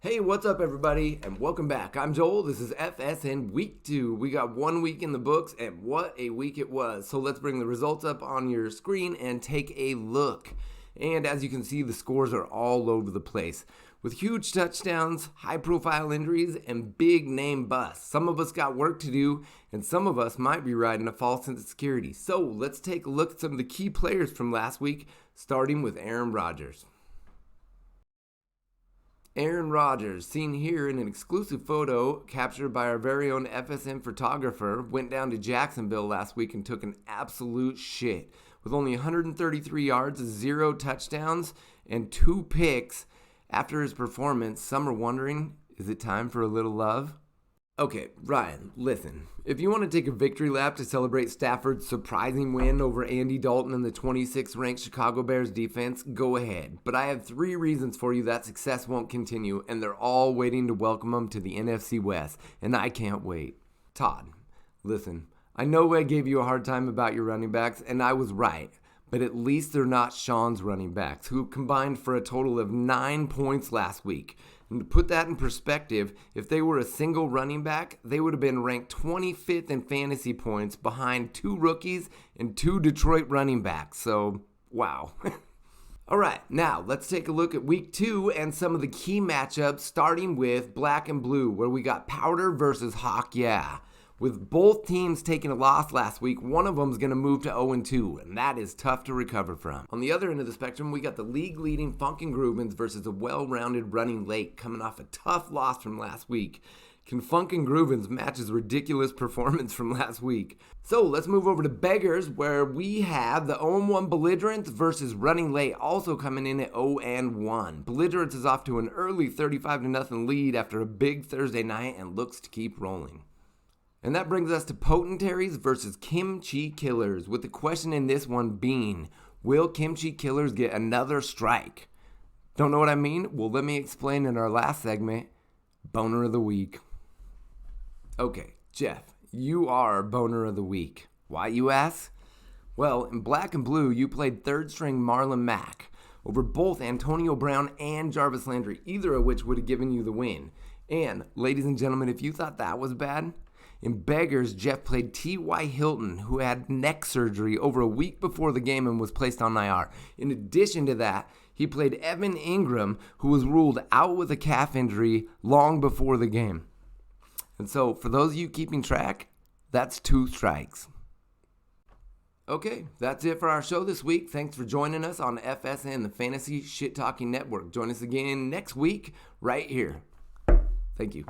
Hey, what's up, everybody, and welcome back. I'm Joel. This is FSN Week 2. We got 1 week in the books, and what a week it was. So let's bring the results up on your screen and take a look. And as you can see, the scores are all over the place, with huge touchdowns, high-profile injuries, and big-name busts. Some of us got work to do, and some of us might be riding a false sense of security. So let's take a look at some of the key players from last week, starting with Aaron Rodgers. Aaron Rodgers, seen here in an exclusive photo captured by our very own FSN photographer, went down to Jacksonville last week and took an absolute shit. With only 133 yards, 0 touchdowns, and 2 picks after his performance, some are wondering, is it time for a little love? Okay, Ryan, listen. If you want to take a victory lap to celebrate Stafford's surprising win over Andy Dalton and the 26th ranked Chicago Bears defense, go ahead. But I have 3 reasons for you that success won't continue, and they're all waiting to welcome him to the NFC West, and I can't wait. Todd, listen, I know I gave you a hard time about your running backs, and I was right. But at least they're not Sean's running backs, who combined for a total of 9 points last week. And to put that in perspective, if they were a single running back, they would have been ranked 25th in fantasy points behind 2 rookies and 2 Detroit running backs. So, wow. All right, now let's take a look at week 2 and some of the key matchups, starting with black and blue, where we got Powder versus Hawk Yeah. With both teams taking a loss last week, one of them is going to move to 0-2, and that is tough to recover from. On the other end of the spectrum, we got the league-leading Funkin' Groovins versus a well-rounded Running Late coming off a tough loss from last week. Can Funkin' Groovins match his ridiculous performance from last week? So let's move over to Beggars, where we have the 0-1 Belligerents versus Running Late, also coming in at 0-1. Belligerents is off to an early 35-0 lead after a big Thursday night and looks to keep rolling. And that brings us to Potentaries versus Kimchi Killers, with the question in this one being, will Kimchi Killers get another strike? Don't know what I mean? Well, let me explain in our last segment, Boner of the Week. Okay, Jeff, you are Boner of the Week. Why, you ask? Well, in black and blue, you played third-string Marlon Mack over both Antonio Brown and Jarvis Landry, either of which would have given you the win. And, ladies and gentlemen, if you thought that was bad, in Beggars, Jeff played T.Y. Hilton, who had neck surgery over a week before the game and was placed on IR. In addition to that, he played Evan Ingram, who was ruled out with a calf injury long before the game. And so, for those of you keeping track, that's 2 strikes. Okay, that's it for our show this week. Thanks for joining us on FSN, the Fantasy Shit Talking Network. Join us again next week right here. Thank you.